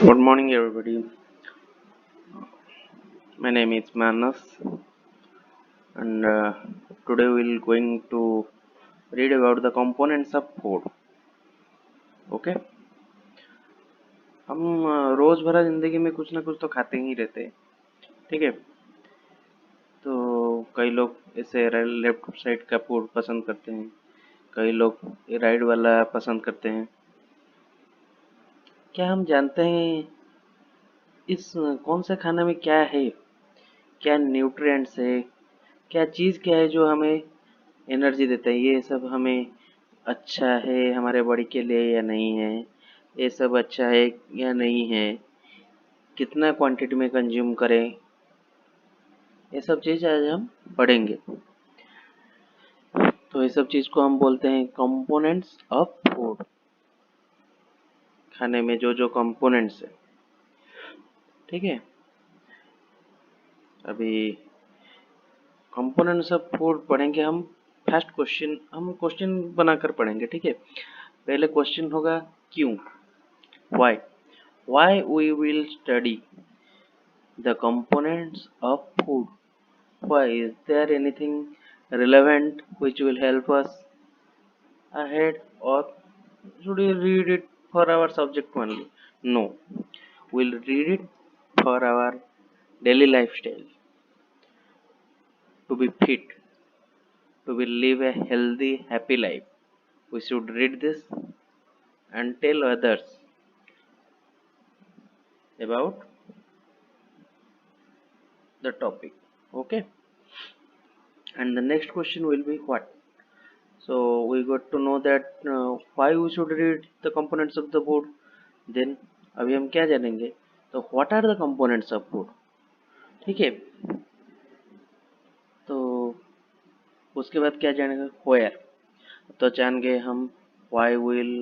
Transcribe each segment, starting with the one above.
Good morning, everybody. My name is Manas, and today we'll going to read about the components of food. Okay, हम रोजमर्रा जिंदगी में कुछ ना कुछ तो खाते ही रहते हैं. ठीक है, तो कई लोग ऐसे लेफ्ट साइड का फूड पसंद करते हैं, कई लोग राइट वाला पसंद करते हैं. क्या हम जानते हैं इस कौन से खाने में क्या है, क्या न्यूट्रिएंट्स है, क्या चीज़ क्या है जो हमें एनर्जी देता है? ये सब हमें अच्छा है हमारे बॉडी के लिए या नहीं है? ये सब अच्छा है या नहीं है? कितना क्वांटिटी में कंज्यूम करें? ये सब चीज़ आज हम पढ़ेंगे. तो ये सब चीज़ को हम बोलते हैं कंपोनेंट्स ऑफ फूड. खाने में जो जो कंपोनेंट्स है. ठीक है, अभी कंपोनेंट्स ऑफ फूड पढ़ेंगे हम. फर्स्ट क्वेश्चन हम क्वेश्चन बनाकर पढ़ेंगे. ठीक है, पहले क्वेश्चन होगा क्यों, why. Why we will study the components of food? Why? Is there anything relevant which will help us ahead, or should we read it for our subject only? No, we'll read it for our daily lifestyle, to be fit, to be live a healthy, happy life. We should read this and tell others about the topic. Okay, and the next question will be what. So we got to know that why we should read the components of the food. Then अभी हम क्या जानेंगे, तो what are the components of food. ठीक है, तो उसके बाद क्या जानेंगे, where. तो जान गए हम why will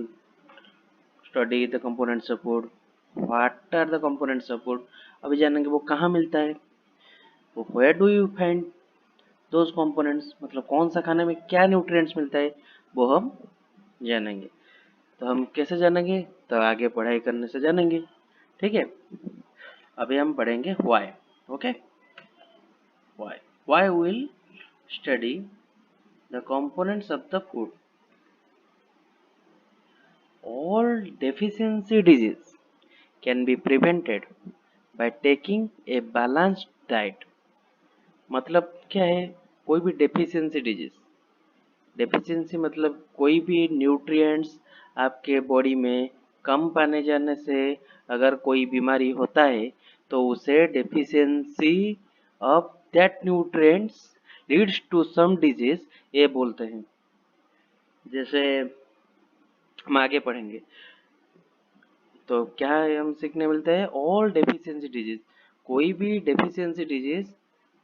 study the components of food, what are the components of food. अभी जानेंगे वो कहाँ मिलता है, वो where do you find those components, मतलब कौन सा खाने में क्या न्यूट्रिएंट्स मिलता है वो हम जानेंगे. तो हम कैसे जानेंगे, तो आगे पढ़ाई करने से जानेंगे. ठीक है, अभी हम पढ़ेंगे why. Okay, why will study the components of the food. All deficiency disease can be prevented by taking a balanced diet. मतलब क्या है, कोई भी डेफिशिएंसी डिजीज, डेफिशिएंसी मतलब कोई भी न्यूट्रिएंट्स आपके बॉडी में कम पाने जाने से अगर कोई बीमारी होता है तो उसे deficiency of that nutrients leads to some disease ये बोलते हैं. जैसे हम आगे पढ़ेंगे तो क्या हम सीखने मिलता है, ऑल डेफिशिएंसी डिजीज, कोई भी डेफिशिएंसी डिजीज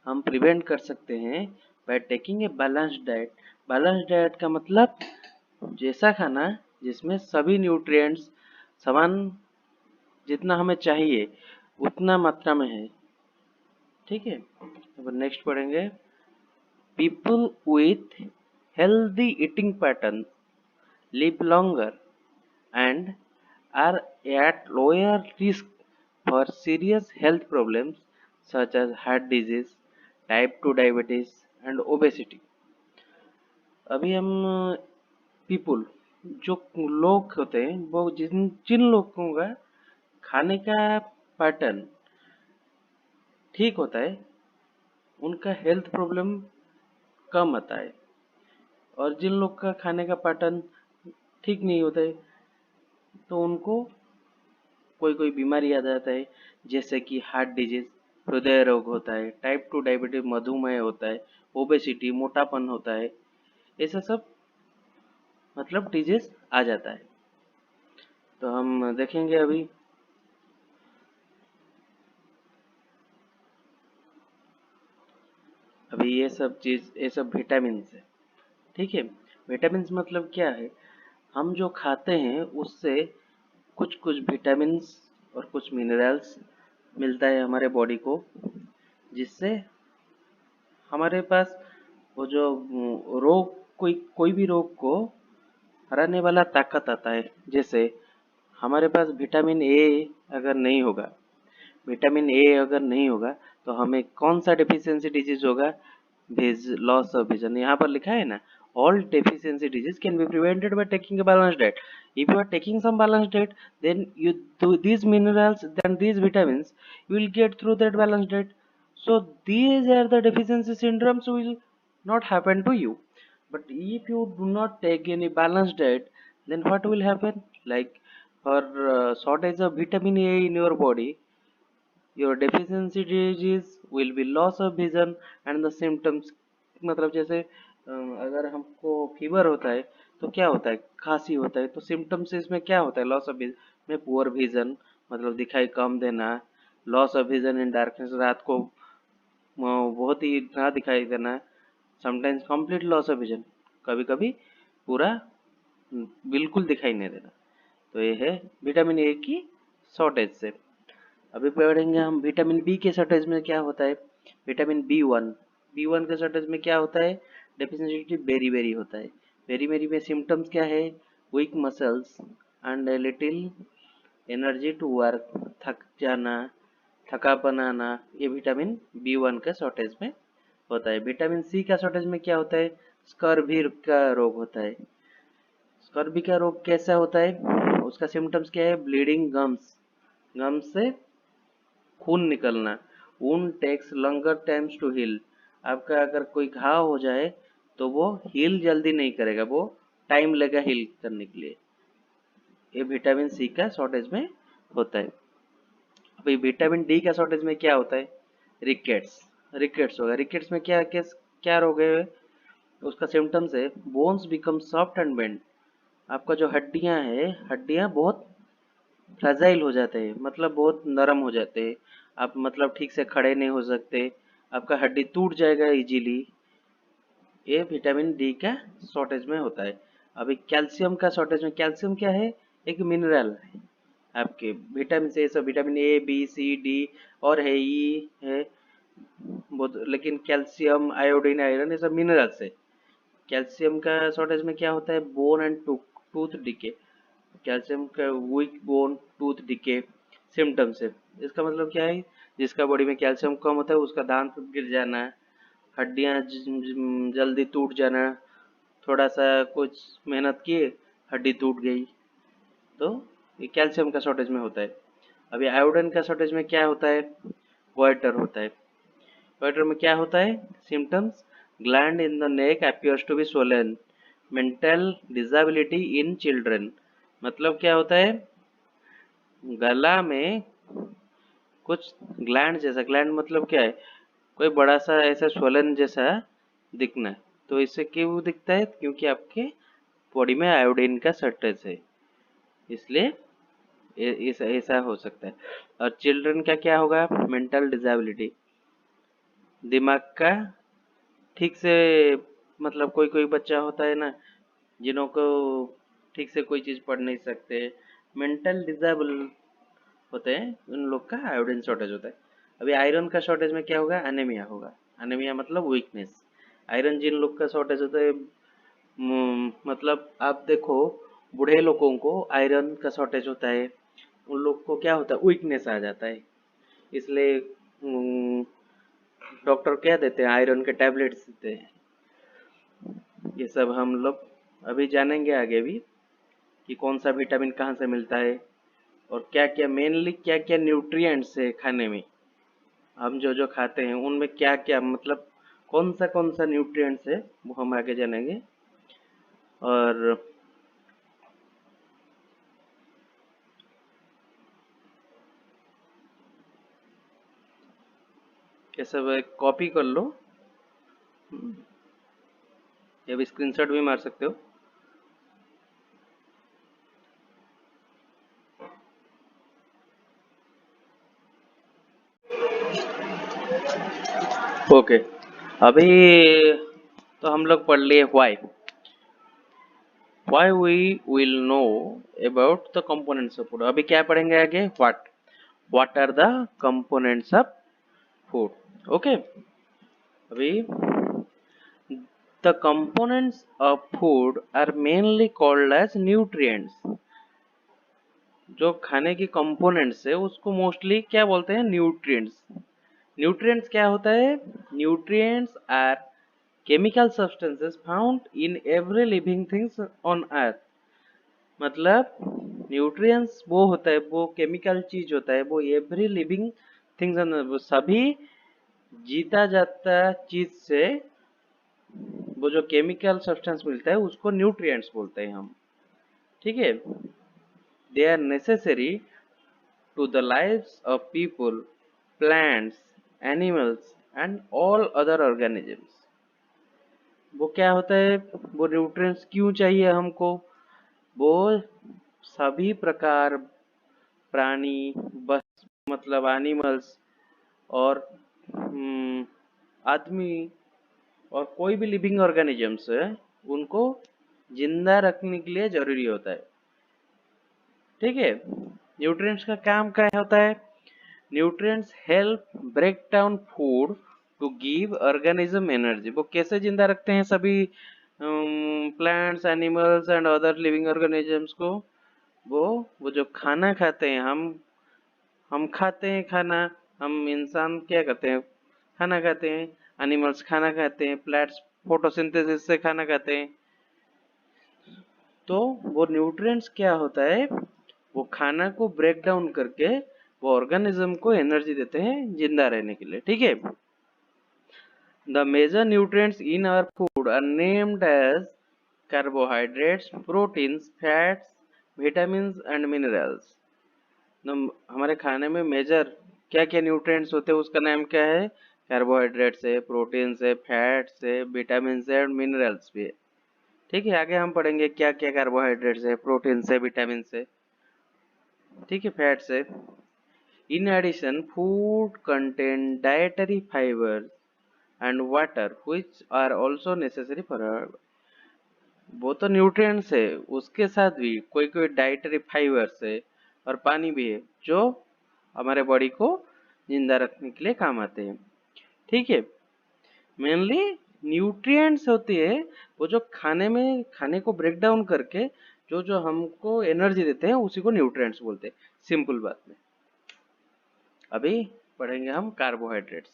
हम प्रिवेंट कर सकते हैं by taking a balanced diet. Balanced diet का मतलब जैसा खाना जिसमें सभी न्यूट्रिएंट्स समान जितना हमें चाहिए उतना मात्रा में है. ठीक है, अब नेक्स्ट पढ़ेंगे people with healthy eating pattern live longer and are at lower risk for serious health problems such as heart disease, type 2 diabetes and obesity. अभी हम पीपल जो लोग होते हैं वो जिन जिन लोगों का खाने का पैटर्न ठीक होता है उनका हेल्थ प्रॉब्लम कम आता है, और जिन लोग का खाने का पैटर्न ठीक नहीं होता है तो उनको कोई कोई बीमारी आ जाता है, जैसे कि हार्ट डिजीज, हृदय रोग होता है, टाइप 2 डायबिटीज मधुमेह होता है, ओबेसिटी मोटापन होता है, ऐसा सब मतलब डिजीज आ जाता है. तो हम देखेंगे अभी ये सब चीज, ये सब विटामिन है. ठीक है, विटामिन मतलब क्या है, हम जो खाते हैं उससे कुछ कुछ विटामिन और कुछ मिनरल्स मिलता है हमारे बॉडी को, जिससे हमारे पास वो जो रोग, कोई कोई भी रोग को हराने वाला ताकत आता है. जैसे हमारे पास विटामिन ए अगर नहीं होगा, विटामिन ए अगर नहीं होगा तो हमें कौन सा डेफिशिएंसी डिजीज होगा? Loss of vision. यहाँ पर लिखा है ना, all deficiency disease can be prevented by taking a balanced diet. If you are taking some balanced diet, then you do these minerals and these vitamins you will get through that balanced diet. So these are the deficiency syndromes will not happen to you. But if you do not take any balanced diet, then what will happen? Like for shortage of vitamin A in your body, your deficiency disease will be loss of vision and the symptoms। मतलब जैसे अगर हमको fever होता है तो क्या होता है, खांसी होता है, तो सिम्टम्स इसमें क्या होता है, लॉस ऑफ विजन में पुअर विजन मतलब दिखाई कम देना, loss of vision in darkness रात को बहुत ही ना दिखाई देना, sometimes complete loss of vision, कभी कभी पूरा बिल्कुल दिखाई नहीं देना। तो ये है विटामिन ए की शॉर्टेज से। अभी पढ़ेंगे हम विटामिन बी के शॉर्टेज में क्या होता है। विटामिन बी वन के शॉर्टेज में क्या होता है, डेफिशिएंसी बेरी बेरी होता है। बेरी बेरी में सिम्टम्स क्या है, weak muscles and little energy to work, थक जाना, थकापन आना, ये विटामिन बी वन के शॉर्टेज में होता है। विटामिन सी का शॉर्टेज में क्या होता है, स्कर्वी का रोग होता है। स्कर्वी का रोग कैसा होता है, उसका सिम्टम्स क्या है, ब्लीडिंग गम्स, गम्स से खून निकलना, wound takes longer times to heal. आपका अगर कोई घाव हो जाए तो वो हील जल्दी नहीं करेगा, वो टाइम लेगा हील करने के लिए। ये विटामिन सी का शॉर्टेज में होता है। अभी विटामिन डी का शॉर्टेज में क्या होता है, रिकेट्स, रिकेट्स होगा। रिकेट्स में क्या क्या रोग है, उसका सिम्टम्स है bones become soft and bend. आपका जो हड्डियां है, हड्डियां बहुत फ्रेजाइल हो जाते हैं, मतलब बहुत नरम हो जाते हैं, आप मतलब ठीक से खड़े नहीं हो सकते, आपका हड्डी टूट जाएगा इजीली। ये विटामिन डी का शॉर्टेज में होता है। अभी कैल्शियम का शॉर्टेज में, कैल्शियम क्या है, एक मिनरल है आपके। विटामिन से सब vitamin A B C D और है, ई है बहुत, लेकिन कैल्शियम आयोडीन आयरन ये सब मिनरल्स है। कैल्शियम का शॉर्टेज में क्या होता है, bone and tooth decay. Calcium का weak bone tooth decay symptoms है। इसका मतलब क्या है, जिसका बॉडी में कैल्शियम कम होता है उसका दांत गिर जाना, हड्डियां जल्दी टूट जाना, थोड़ा सा कुछ मेहनत किए हड्डी टूट गई, तो ये कैल्शियम का शॉर्टेज में होता है। अभी आयोडीन का शॉर्टेज में क्या होता है, वाइटर होता है। वाइटर में क्या होता है, symptoms gland in the neck appears to be swollen, mental disability in children. मतलब क्या होता है, गला में कुछ ग्लैंड जैसा, ग्लैंड मतलब क्या है, कोई बड़ा सा ऐसा स्वलन जैसा दिखना है। तो इससे क्यों दिखता है, क्योंकि आपके बॉडी में आयोडीन का शॉर्टेज है, इसलिए ऐसा हो सकता है। और चिल्ड्रन का क्या होगा, मेंटल डिसेबिलिटी, दिमाग का ठीक से मतलब कोई कोई बच्चा होता है ना जिन्हों को ठीक से कोई चीज पढ़ नहीं सकते, मेंटल डिसेबल होते हैं, उन लोग का आयोडीन शॉर्टेज होता है। अभी आयरन का शॉर्टेज में क्या होगा, एनीमिया होगा। एनीमिया मतलब वीकनेस। आयरन जिन लोग का शॉर्टेज होता है, मतलब आप देखो बूढ़े लोगों को आयरन का शॉर्टेज होता है, उन लोग को क्या होता है, वीकनेस आ जाता है, इसलिए डॉक्टर क्या देते हैं, आयरन के टैबलेट्स देते हैं। ये सब हम लोग अभी जानेंगे आगे भी कि कौन सा विटामिन कहाँ से मिलता है और क्या क्या मेनली क्या क्या न्यूट्रिएंट्स है खाने में, हम जो जो खाते हैं उनमें क्या क्या मतलब कौन सा न्यूट्रिएंट्स है वो हम आगे जानेंगे। और ये सब कॉपी कर लो, या भी स्क्रीनशॉट भी मार सकते हो। ओके, अभी तो हम लोग पढ़ लिए why we will know about the components of food. अभी क्या पढ़ेंगे आगे, what are the components of food. Okay, अभी the components of food are mainly called as nutrients। जो खाने की कंपोनेंट्स है उसको मोस्टली क्या बोलते हैं, न्यूट्रिएंट्स। न्यूट्रिएंट्स क्या होता है, nutrients are chemical substances found in every living things on earth. मतलब न्यूट्रिएंट्स वो होता है, वो केमिकल चीज होता है, वो एवरी लिविंग थिंग्स, वो सभी जीता जाता चीज से वो जो केमिकल सब्सटेंस मिलता है उसको न्यूट्रिएंट्स बोलते हैं हम। ठीक है, they are necessary to the lives of people, plants, animals and all other organisms। वो क्या होता है, वो न्यूट्रिएंट्स क्यों चाहिए हमको, वो सभी प्रकार प्राणी, बस मतलब एनिमल्स और आदमी और कोई भी लिविंग ऑर्गेनिजम्स है उनको जिंदा रखने के लिए जरूरी होता है। ठीक है, न्यूट्रिएंट्स का काम क्या होता है, nutrients help break down food to give organism energy. वो कैसे जिंदा रखते हैं सभी plants, animals and other living organisms को, वो जो खाना खाते हैं, हम खाते हैं खाना, हम इंसान क्या करते हैं, खाना खाते हैं, एनिमल्स खाना खाते हैं, प्लांट्स फोटोसिंथेसिस से खाना खाते हैं। तो वो न्यूट्रिएंट्स क्या होता है, वो खाना को ब्रेक डाउन करके वो ऑर्गेनिज्म को एनर्जी देते हैं जिंदा रहने के लिए। ठीक है, the major nutrients in our food are named as carbohydrates, proteins, fats, vitamins and minerals. हमारे खाने में मेजर क्या क्या न्यूट्रिएंट्स होते हैं उसका नाम क्या है, कार्बोहाइड्रेट्स है, प्रोटीन्स है, फैट्स है, विटामिन्स है और मिनरल्स भी है। ठीक है, आगे हम पढ़ेंगे क्या क्या कार्बोहाइड्रेट्स है, प्रोटीन्स है, विटामिन्स है, ठीक है, फैट्स है। In addition, food contain dietary fibers and water which are also necessary for our। वो तो न्यूट्रिएंट्स है, उसके साथ भी कोई कोई डाइटरी फाइबर्स है और पानी भी है जो हमारे बॉडी को जिंदा रखने के लिए काम आते हैं। ठीक है, मेनली न्यूट्रिएंट्स होती है वो जो खाने को ब्रेक डाउन करके जो जो हमको एनर्जी देते हैं उसी को न्यूट्रिएंट्स बोलते हैं, सिंपल बात में। अभी पढ़ेंगे हम कार्बोहाइड्रेट्स।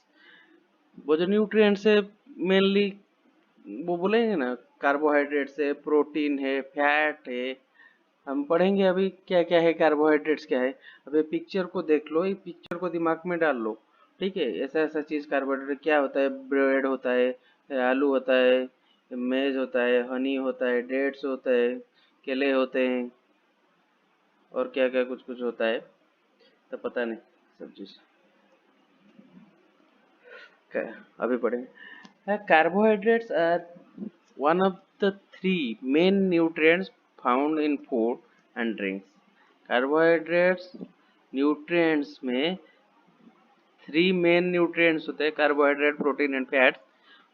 वो जो न्यूट्रिएंट्स है मेनली वो बोलेंगे ना, कार्बोहाइड्रेट्स है, प्रोटीन है, फैट है। हम पढ़ेंगे अभी क्या क्या है, कार्बोहाइड्रेट्स क्या है। अभी पिक्चर को देख लो, ये पिक्चर को दिमाग में डाल लो। ठीक है, ऐसा ऐसा चीज कार्बोहाइड्रेट क्या होता है, ब्रेड होता है, आलू होता है, मेज होता है, हनी होता है, डेट्स होता है, केले होते हैं और क्या क्या कुछ कुछ होता है, तो पता नहीं सब चीज। अभी पढ़ेंगे, carbohydrates are one of the three main nutrients found in food and drinks। carbohydrates nutrients में थ्री मेन न्यूट्रिएंट्स होते हैं, कार्बोहाइड्रेट, प्रोटीन एंड फैट्स।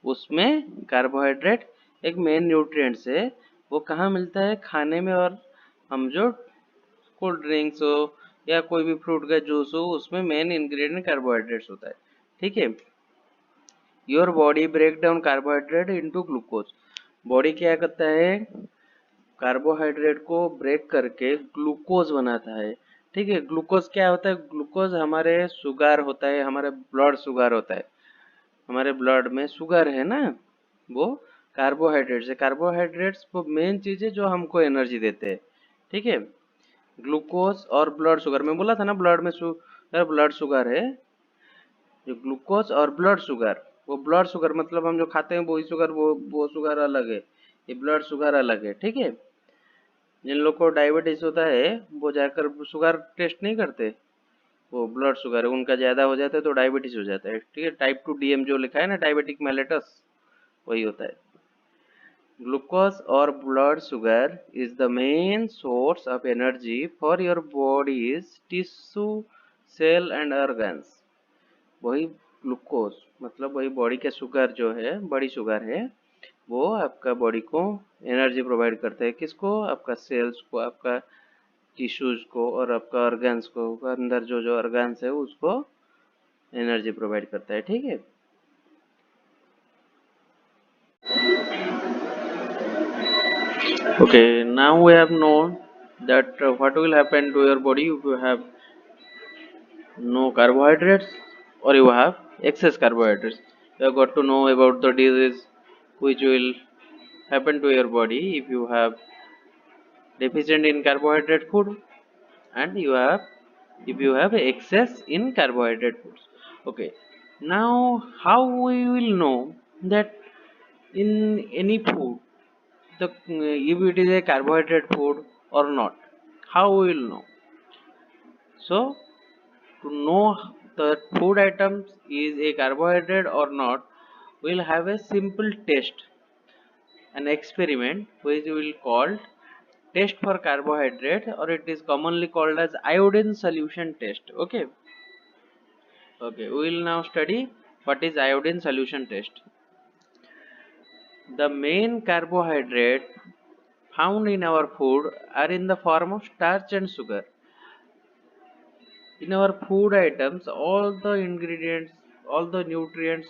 उसमें कार्बोहाइड्रेट एक मेन न्यूट्रिएंट्स है। वो कहाँ मिलता है, खाने में, और हम जो कोल्ड ड्रिंक्स हो या कोई भी फ्रूट का जूस हो उसमें मेन इंग्रेडिएंट कार्बोहाइड्रेट्स होता है। ठीक है, your body break down carbohydrate into glucose. Body क्या करता है, कार्बोहाइड्रेट को ब्रेक करके ग्लूकोज बनाता है। ठीक है, ग्लूकोज क्या होता है, ग्लूकोज हमारे शुगर होता है, हमारे ब्लड शुगर होता है, हमारे ब्लड में शुगर है ना, वो कार्बोहाइड्रेट्स है। कार्बोहाइड्रेट्स वो मेन चीज है जो हमको एनर्जी देते हैं। ठीक है, ग्लूकोज और ब्लड शुगर, मैं बोला था ना ब्लड में शुगर, ब्लड शुगर है, जो ग्लूकोज और ब्लड शुगर, वो ब्लड शुगर मतलब हम जो खाते हैं वही शुगर, वो शुगर अलग है, ये ब्लड शुगर अलग है। ठीक है, जिन लोग को डायबिटीज होता है वो जाकर शुगर टेस्ट नहीं करते, वो ब्लड शुगर है उनका ज्यादा हो जाता है तो डायबिटीज हो जाता है। ठीक है, टाइप 2 डीएम जो लिखा है ना, डायबिटिक मेलेटस, वही होता है। ग्लूकोज और blood sugar is the main source of energy for your bodies tissue, cell and organs. वही ग्लूकोज मतलब वही बॉडी का शुगर जो है, बड़ी शुगर है, वो आपका बॉडी को एनर्जी प्रोवाइड करता है। किसको, आपका सेल्स को, आपका टिश्यूज को और आपका ऑर्गन्स को, अंदर जो जो ऑर्गन्स है उसको एनर्जी प्रोवाइड करता है। ठीक है, okay, now we have known that what will happen to your body if you have no carbohydrates or you have excess carbohydrates. You have got to know about the disease which will happen to your body if you have deficient in carbohydrate food and you have if you have excess in carbohydrate foods. Okay, now how we will know that in any food the if it is a carbohydrate food or not, how we will know? So to know the food items is a carbohydrate or not, we'll have a simple test, an experiment which we will call test for carbohydrate, or it is commonly called as iodine solution test. Okay, we will now study what is iodine solution test. The main carbohydrate found in our food are in the form of starch and sugar. In our food items, all the ingredients, all the nutrients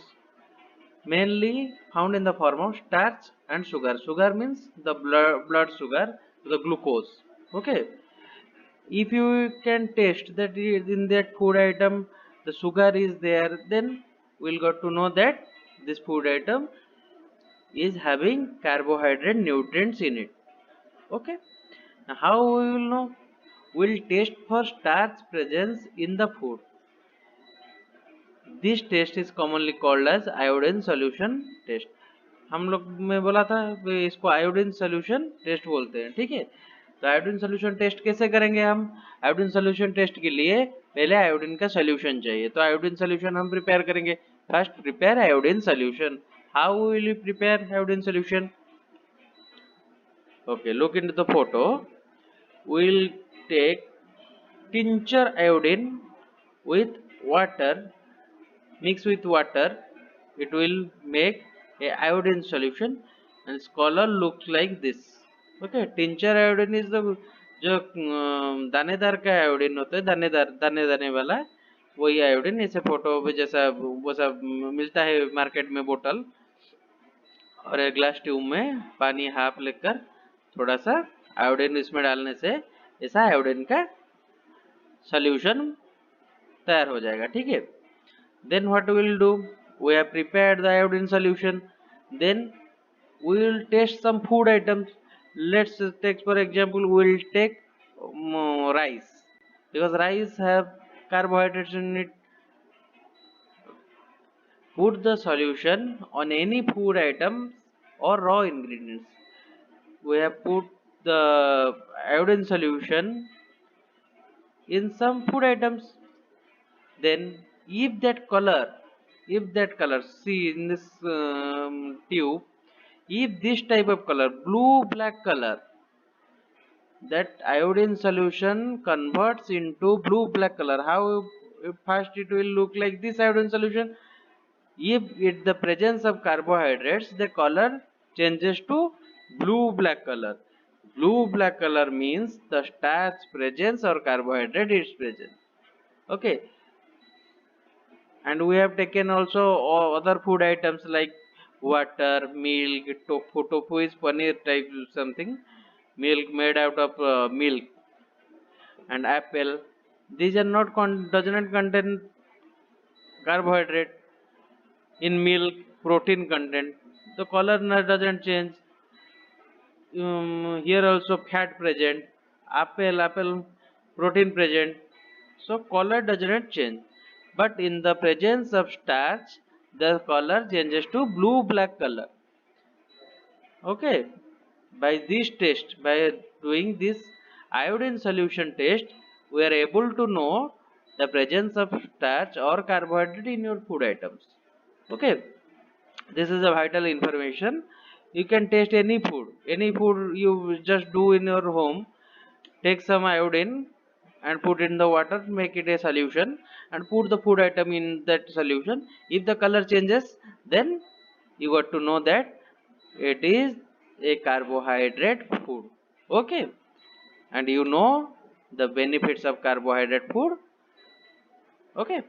mainly found in the form of starch and sugar. Sugar means the blood sugar, the glucose. Okay, if you can taste that in that food item the sugar is there, then we'll got to know that this food item is having carbohydrate nutrients in it. Okay, now how we will know? We'll test for starch presence in the food. This test is commonly called as iodine solution test. हम लोग में बोला था इसको iodine solution test बोलते हैं, ठीक है। तो आयोडीन सोल्यूशन टेस्ट कैसे करेंगे हम? आयोडीन सोल्यूशन टेस्ट के लिए पहले आयोडीन का सोल्यूशन चाहिए, तो आयोडीन सोल्यूशन हम प्रिपेयर करेंगे। First prepare iodine solution. How will you prepare iodine solution? Okay, look into the photo. We'll take tincture iodine with water, mix with water. It will make a iodine solution and its color looks like this. Okay, tincture iodine is the जो दानेदार का iodine होता है, दानेदार दाने दाने वाला, वही आयोडीन। इसे फोटो पे जैसा वैसा मिलता है मार्केट में बोतल, और एक ग्लास ट्यूब में पानी हाफ लेकर थोड़ा सा आयोडीन इसमें डालने से ऐसा आयोडीन का सॉल्यूशन तैयार हो जाएगा, ठीक है। Then what will do? We have prepared the iodine solution, then we will test some food items. Let's take for example, we will take rice, because rice have carbohydrates in it. Put the solution on any food items or raw ingredients. We have put the iodine solution in some food items. Then if that color, see in this tube, if this type of color, blue black color, that iodine solution converts into blue black color. How first it will look like this iodine solution? If it the presence of carbohydrates, the color changes to blue black color. Blue black color means the starch presence or carbohydrate is present. Okay, and we have taken also other food items like water, milk, tofu. Tofu is paneer type something, milk made out of milk, and apple. These are not does not contain carbohydrate. In milk, protein content. The color doesn't change. Here also fat present. Apple protein present. So color does not change. But in the presence of starch, the color changes to blue black color. Okay. By this test, by doing this iodine solution test, we are able to know the presence of starch or carbohydrate in your food items. Okay, this is a vital information. You can taste any food you just do in your home. Take some iodine and put in the water, make it a solution, and put the food item in that solution. If the color changes, then you got to know that it is a carbohydrate food. Okay, and you know the benefits of carbohydrate food. Okay.